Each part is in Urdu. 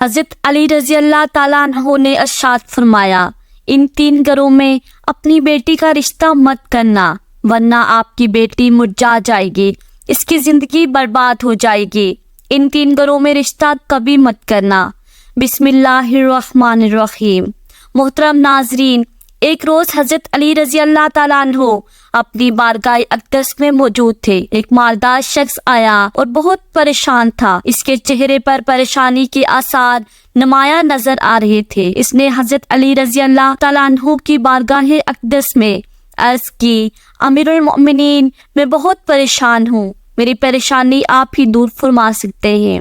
حضرت علی رضی اللہ تعالیٰ عنہ نے ارشاد فرمایا، ان 3 گھروں میں اپنی بیٹی کا رشتہ مت کرنا ورنہ آپ کی بیٹی مرجھا جائے گی، اس کی زندگی برباد ہو جائے گی۔ ان 3 گھروں میں رشتہ کبھی مت کرنا۔ بسم اللہ الرحمن الرحیم۔ محترم ناظرین، ایک روز حضرت علی رضی اللہ تعالیٰ عنہ اپنی بارگاہ اقدس میں موجود تھے۔ ایک مالدار شخص آیا اور بہت پریشان تھا۔ اس کے چہرے پر پریشانی کے آثار نمایاں نظر آ رہے تھے۔ اس نے حضرت علی رضی اللہ تعالیٰ عنہ کی بارگاہ اقدس میں عرض کی، امیر المؤمنین، میں بہت پریشان ہوں، میری پریشانی آپ ہی دور فرما سکتے ہیں۔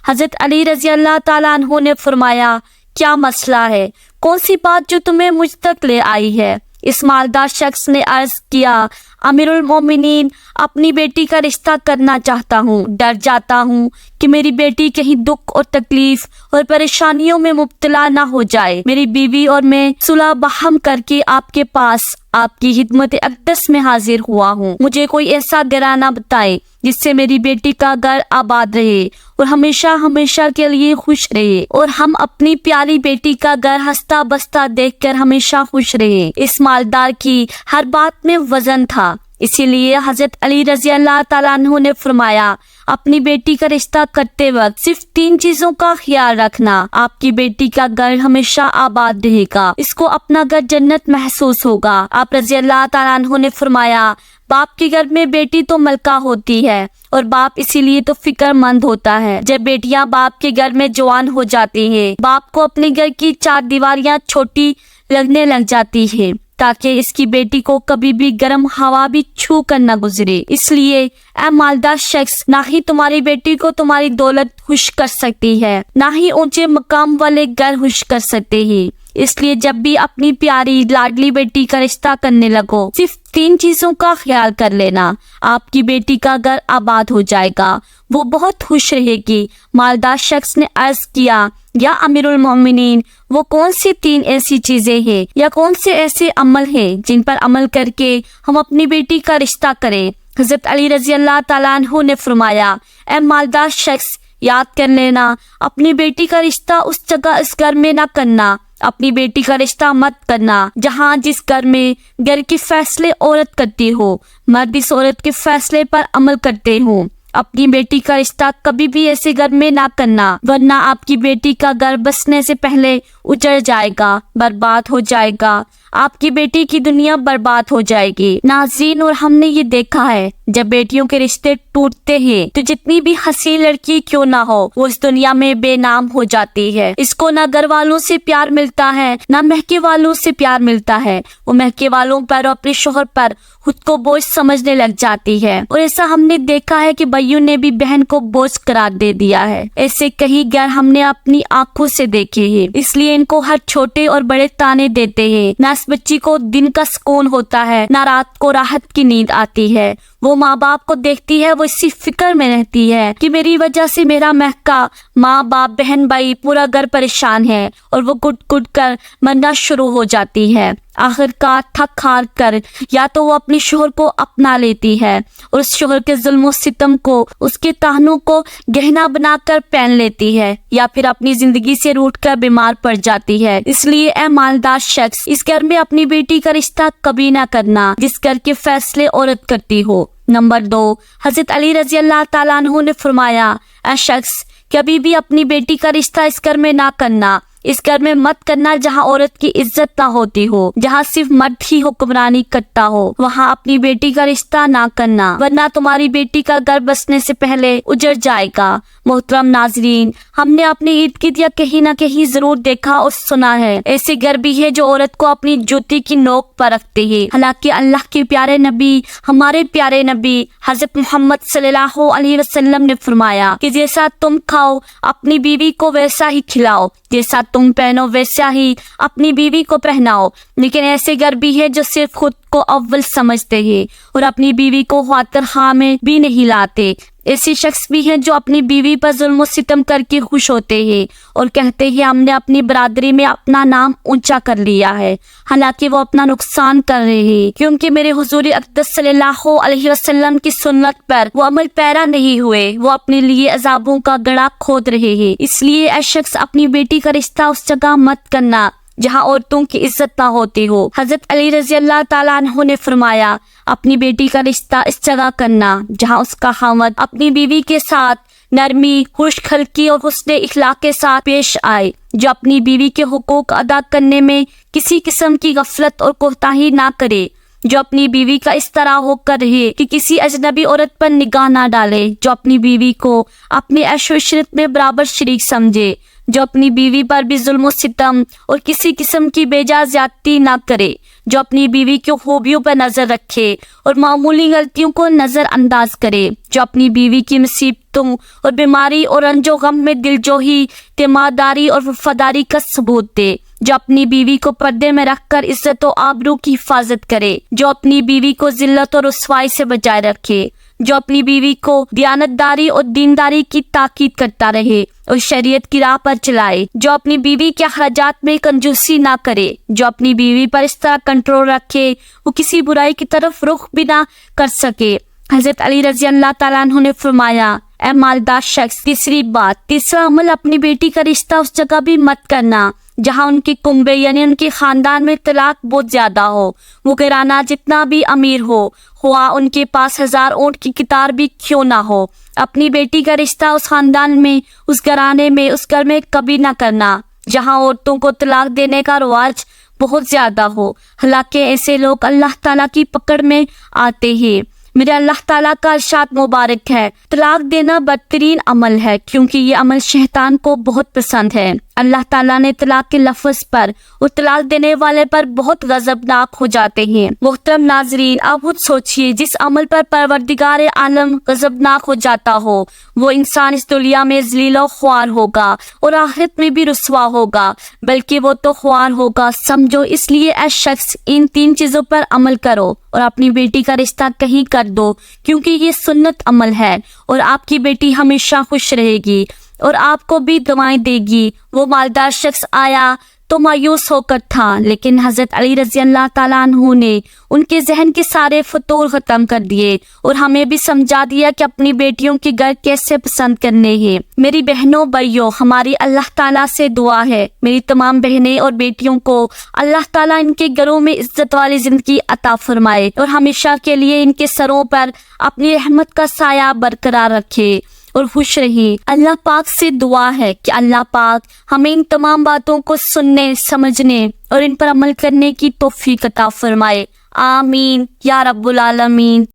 حضرت علی رضی اللہ تعالیٰ عنہ نے فرمایا، کیا مسئلہ ہے؟ کون سی بات جو تمہیں مجھ تک لے آئی ہے؟ اس مالدار شخص نے عرض کیا، امیر المومنین، اپنی بیٹی کا رشتہ کرنا چاہتا ہوں، ڈر جاتا ہوں کہ میری بیٹی کہیں دکھ اور تکلیف اور پریشانیوں میں مبتلا نہ ہو جائے۔ میری بیوی اور میں صلح بہم کر کے آپ کے پاس آپ کی خدمت اقدس میں حاضر ہوا ہوں۔ مجھے کوئی ایسا گھرانہ بتائے جس سے میری بیٹی کا گھر آباد رہے اور ہمیشہ ہمیشہ کے لیے خوش رہے، اور ہم اپنی پیاری بیٹی کا گھر ہنستا بستا دیکھ کر ہمیشہ خوش رہے۔ اس مالدار کی ہر بات میں وزن تھا، اسی لیے حضرت علی رضی اللہ تعالیٰ عنہ نے فرمایا، اپنی بیٹی کا رشتہ کرتے وقت صرف 3 چیزوں کا خیال رکھنا۔ آپ کی بیٹی کا گھر ہمیشہ آباد رہے گا، اس کو اپنا گھر جنت محسوس ہوگا۔ آپ رضی اللہ تعالیٰ عنہ نے فرمایا، باپ کے گھر میں بیٹی تو ملکہ ہوتی ہے اور باپ اسی لیے تو فکر مند ہوتا ہے۔ جب بیٹیاں باپ کے گھر میں جوان ہو جاتی ہیں، باپ کو اپنے گھر کی 4 دیواریاں چھوٹی لگنے لگ جاتی ہے تاکہ اس کی بیٹی کو کبھی بھی گرم ہوا بھی چھو کر نہ گزرے۔ اس لیے اے مالدار شخص، نہ ہی تمہاری بیٹی کو تمہاری دولت خوش کر سکتی ہے، نہ ہی اونچے مقام والے گھر خوش کر سکتے ہیں۔ اس لیے جب بھی اپنی پیاری لاڈلی بیٹی کا رشتہ کرنے لگو، صرف 3 چیزوں کا خیال کر لینا، آپ کی بیٹی کا گھر آباد ہو جائے گا، وہ بہت خوش رہے گی۔ مالدار شخص نے عرض کیا، یا امیر المومنین، وہ کون سی 3 ایسی چیزیں ہیں یا کون سے ایسے عمل ہیں جن پر عمل کر کے ہم اپنی بیٹی کا رشتہ کریں؟ حضرت علی رضی اللہ تعالیٰ عنہ نے فرمایا، اے مالدار شخص، یاد کر لینا، اپنی بیٹی کا رشتہ اس جگہ اس گھر میں نہ کرنا، اپنی بیٹی کا رشتہ مت کرنا جہاں جس گھر میں گھر کے فیصلے عورت کرتی ہو، مرد اس عورت کے فیصلے پر عمل کرتے ہوں۔ اپنی بیٹی کا رشتہ کبھی بھی ایسے گھر میں نہ کرنا ورنہ آپ کی بیٹی کا گھر بسنے سے پہلے اجڑ جائے گا، برباد ہو جائے گا، آپ کی بیٹی کی دنیا برباد ہو جائے گی۔ ناظرین، اور ہم نے یہ دیکھا ہے جب بیٹیوں کے رشتے ٹوٹتے ہیں تو جتنی بھی حسین لڑکی کیوں نہ ہو، وہ اس دنیا میں بے نام ہو جاتی ہے۔ اس کو نہ گھر والوں سے پیار ملتا ہے، نہ مہکے والوں سے پیار ملتا ہے، وہ مہکے والوں پر اور اپنے شوہر پر خود کو بوجھ سمجھنے لگ جاتی ہے، اور ایسا ہم نے دیکھا ہے کہ بھائیوں نے بھی بہن کو بوجھ قرار دے دیا ہے۔ ایسے کئی گھر ہم نے اپنی آنکھوں سے دیکھے ہیں، اس لیے ان کو ہر چھوٹے اور بڑے تانے دیتے ہیں۔ نہ اس بچی کو دن کا سکون ہوتا ہے، نہ رات کو راحت کی نیند آتی ہے۔ وہ ماں باپ کو دیکھتی ہے، وہ اسی فکر میں رہتی ہے کہ میری وجہ سے میرا مہکا ماں باپ بہن بھائی پورا گھر پریشان ہے، اور وہ گٹ گٹ کر مرنا شروع ہو جاتی ہے۔ آخر کار تھک ہار کر یا تو وہ اپنے شوہر کو اپنا لیتی ہے اور اس شوہر کے ظلم و ستم کو، اس کے طعنوں کو گہنا بنا کر پہن لیتی ہے، یا پھر اپنی زندگی سے روٹھ کر بیمار پڑ جاتی ہے۔ اس لیے اے مالدار شخص، اس گھر میں اپنی بیٹی کا رشتہ کبھی نہ کرنا جس گھر کے فیصلے عورت کرتی ہو۔ نمبر 2، حضرت علی رضی اللہ تعالیٰ عنہ نے فرمایا، اے شخص، کبھی بھی اپنی بیٹی کا رشتہ اس گھر میں نہ کرنا، اس گھر میں مت کرنا جہاں عورت کی عزت نہ ہوتی ہو، جہاں صرف مرد ہی حکمرانی کرتا ہو، وہاں اپنی بیٹی کا رشتہ نہ کرنا ورنہ تمہاری بیٹی کا گھر بسنے سے پہلے اجڑ جائے گا۔ محترم ناظرین، ہم نے اپنے ارد گرد یا کہیں نہ کہیں ضرور دیکھا اور سنا ہے، ایسے گھر بھی ہے جو عورت کو اپنی جوتی کی نوک پر رکھتے ہیں، حالانکہ اللہ کے پیارے نبی، ہمارے پیارے نبی حضرت محمد صلی اللہ علیہ وسلم نے فرمایا کہ جیسا تم کھاؤ اپنی بیوی کو ویسا ہی کھلاؤ، جیسا تم پہنو ویسا ہی اپنی بیوی کو پہناؤ۔ لیکن ایسے گھر بھی ہے جو صرف خود کو اول سمجھتے ہیں اور اپنی بیوی کو خاطر خواہ میں بھی نہیں لاتے۔ ایسے شخص بھی ہیں جو اپنی بیوی پر ظلم و ستم کر کے خوش ہوتے ہیں اور کہتے ہیں ہم نے اپنی برادری میں اپنا نام اونچا کر لیا ہے، حالانکہ وہ اپنا نقصان کر رہے ہیں، کیونکہ میرے حضور اقدس صلی اللہ علیہ وسلم کی سنت پر وہ عمل پیرا نہیں ہوئے، وہ اپنے لیے عذابوں کا گڑھا کھود رہے ہیں۔ اس لیے اے شخص اپنی بیٹی کا رشتہ اس جگہ مت کرنا جہاں عورتوں کی عزت نہ ہوتی ہو۔ حضرت علی رضی اللہ تعالیٰ عنہ نے فرمایا اپنی بیٹی کا رشتہ اس جگہ کرنا جہاں اس کا خاوند اپنی بیوی کے ساتھ نرمی، خوش خلقی اور حسن اخلاق کے ساتھ پیش آئے، جو اپنی بیوی کے حقوق ادا کرنے میں کسی قسم کی غفلت اور کوتاہی نہ کرے، جو اپنی بیوی کا اس طرح ہو کر رہے کہ کسی اجنبی عورت پر نگاہ نہ ڈالے، جو اپنی بیوی کو اپنے عیش و عشرت میں برابر شریک سمجھے، جو اپنی بیوی پر بھی ظلم و ستم اور کسی قسم کی بے جا زیادتی نہ کرے، جو اپنی بیوی کی خوبیوں پر نظر رکھے اور معمولی غلطیوں کو نظر انداز کرے، جو اپنی بیوی کی مصیبتوں اور بیماری اور رنج و غم میں دلجوئی، تیمارداری اور وفاداری کا ثبوت دے، جو اپنی بیوی کو پردے میں رکھ کر عزت و آبرو کی حفاظت کرے، جو اپنی بیوی کو ذلت اور رسوائی سے بچائے رکھے، جو اپنی بیوی کو دیانتداری اور دینداری کی تاکید کرتا رہے اور شریعت کی راہ پر چلائے، جو اپنی بیوی کے اخراجات میں کنجوسی نہ کرے، جو اپنی بیوی پر اس طرح کنٹرول رکھے وہ کسی برائی کی طرف رخ بھی نہ کر سکے۔ حضرت علی رضی اللہ تعالیٰ عنہ نے فرمایا اے مالدار شخص، تیسرا عمل اپنی بیٹی کا رشتہ اس جگہ بھی مت کرنا جہاں ان کے کنبے یعنی ان کے خاندان میں طلاق بہت زیادہ ہو، وہ گھرانہ جتنا بھی امیر ہو، خواہ ان کے پاس 1000 اونٹ کی قطار بھی کیوں نہ ہو۔ اپنی بیٹی کا رشتہ اس خاندان میں، اس گھرانے میں، اس گھر میں کبھی نہ کرنا جہاں عورتوں کو طلاق دینے کا رواج بہت زیادہ ہو، حالانکہ ایسے لوگ اللہ تعالیٰ کی پکڑ میں آتے ہیں۔ میرے اللہ تعالیٰ کا ارشاد مبارک ہے، طلاق دینا بدترین عمل ہے کیونکہ یہ عمل شیطان کو بہت پسند ہے۔ اللہ تعالیٰ نے طلاق کے لفظ پر اور طلاق دینے والے پر بہت غضبناک ہو جاتے ہیں۔ محترم ناظرین، آپ خود سوچئے جس عمل پر پروردگار عالم غضبناک ہو جاتا ہو وہ انسان اس دنیا میں ذلیل و خوار ہوگا اور آخرت میں بھی رسوا ہوگا، بلکہ وہ تو خوار ہوگا سمجھو۔ اس لیے اے شخص ان 3 چیزوں پر عمل کرو اور اپنی بیٹی کا رشتہ کہیں کر دو کیونکہ یہ سنت عمل ہے اور آپ کی بیٹی ہمیشہ خوش رہے گی اور آپ کو بھی دعائیں دے گی۔ وہ مالدار شخص آیا تو مایوس ہو کر تھا، لیکن حضرت علی رضی اللہ تعالیٰ عنہ نے ان کے ذہن کے سارے فتور ختم کر دیے اور ہمیں بھی سمجھا دیا کہ اپنی بیٹیوں کے گھر کیسے پسند کرنے ہیں۔ میری بہنوں بھائیوں، ہماری اللہ تعالیٰ سے دعا ہے میری تمام بہنیں اور بیٹیوں کو اللہ تعالیٰ ان کے گھروں میں عزت والی زندگی عطا فرمائے اور ہمیشہ کے لیے ان کے سروں پر اپنی رحمت کا سایہ برقرار رکھے اور خوش رہی۔ اللہ پاک سے دعا ہے کہ اللہ پاک ہمیں ان تمام باتوں کو سننے، سمجھنے اور ان پر عمل کرنے کی توفیق عطا فرمائے۔ آمین یا رب العالمین۔